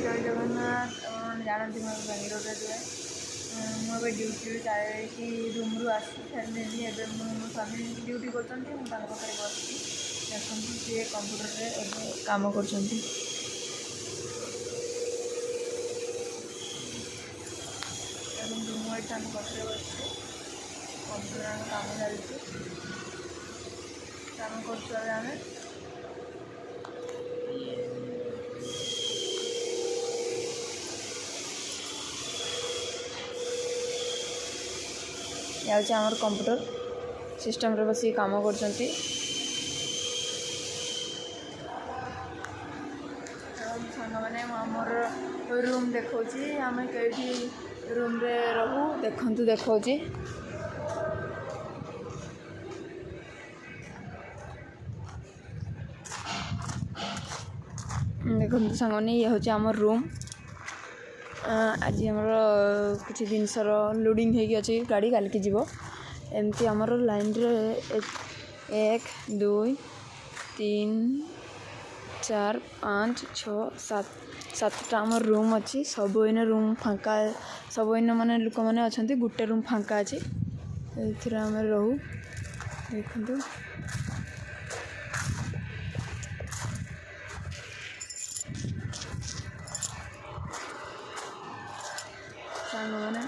जय जगन्नाथ जानती मैं बेंगलोर रुए मुझे ड्यूटी जाकि रूम रु आसी सारे एवं मो स्वामी ड्यूटी कर पाखे बस देखते सी कंप्यूटर काम कर काम कंप्यूटर काम चलती काम कर आमर कंप्यूटर सिस्टम रे बस काम कर मैंने आमर रूम देखा आम कई रूम रे रहू देखु देखा देखो सांग ये हूँ आम रूम आज आमर किसी जिनसर लोडिंग होगी गाड़ी काल की जीव एमती आमर लाइन रे 1 2 3 4 5 6 7 7टा आम रूम अच्छी सब इन रूम फांका सब इन माने लोक मैंने अच्छा गोटे रूम फांका अच्छी आम रहू देखु सांग मैंने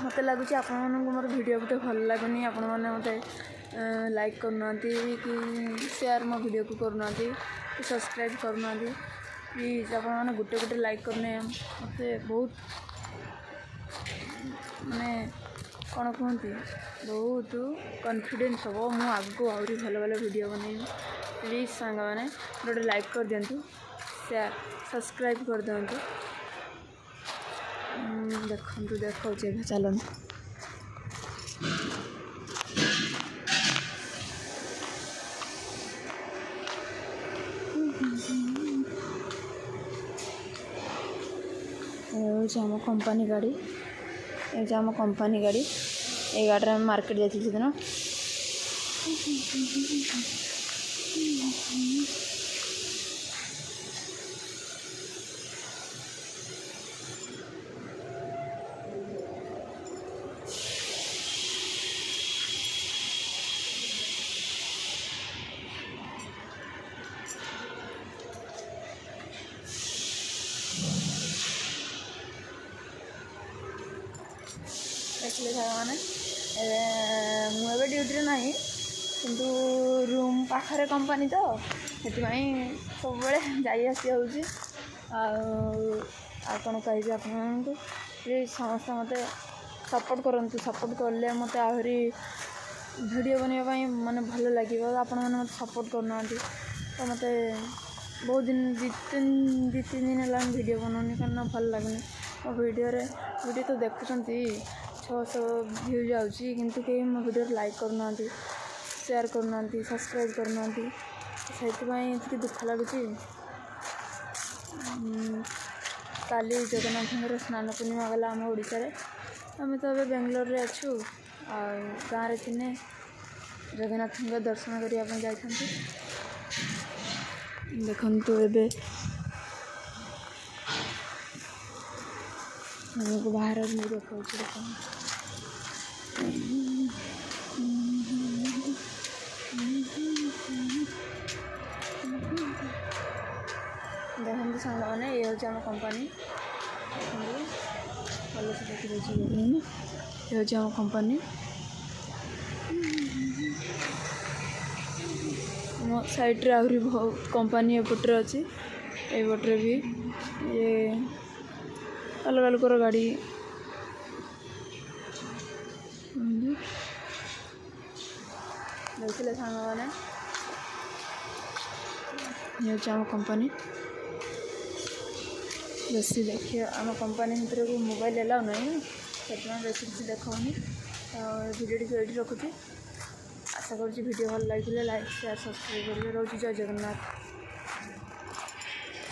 मत लगुच आपण मोर वीडियो भी भल लगुनि आपण मैंने मत लाइक करना कि शेयर मो वीडियो को करना कि सब्सक्राइब करना प्लीज आपण गोटे गोटे लाइक करने मत बहुत माने कौन कहती बहुत कॉन्फिडेंस हम मु आगो आहरी भल भल वीडियो बनैबी प्लीज सांग मैंने गोटे लाइक कर दिंतु शेयर सब्सक्राइब कर दिंतु देखु देखा चलते आम कंपनी गाड़ी ये आम कंपनी गाड़ी ये गाड़ी में मार्केट जाती दिन देखिए मैंने मुझे ड्यूटी ना किंतु रूम पाखरे कंपनी तो से सब जासी कौन कह आपको प्लीज समस्त मत सपोर्ट करूँ सपोर्ट कले मत आहरी वीडियो बनवाई माने भल लगे आपण मैंने मत सपोर्ट करना तो मत बहुत दिन 2-3 दिन है वीडियो बनाऊनी क्या भल लगुनि मो वीडियो तो देखुंट 600 व्यू जाऊँगी किंतु कहीं मो वीडियो लाइक करना शेयर करना सब्सक्राइब करना से दुख लगुच काली जगन्नाथ स्नान पूर्णिमा गला आम ओडिशा रे आम तो अभी बेंगलोर रे अच्छु गाँव रे थिने जगन्नाथ दर्शन करने जाइछंती देखंतु एबे हमको बाहर देखा देखते सांग मैंने ये हूँ आम कंपनी भल से देखी ये हूँ आम कंपनी मो साइड रे आहरी बहुत कंपनी एपट्रे अच्छी एपट्रे भी ये अलग अलग गाड़ी देखिले सांग मैंने ये आम कंपनी बेसी देखिए आम कंपनी भितर को मोबाइल एलाउ नहीं से बेसी किसी देखनी भिडियो ये रखुच्छी आशा करुँच वीडियो भल लगे लाइक शेयर सब्सक्राइब करेंगे रोज जय जगन्नाथ।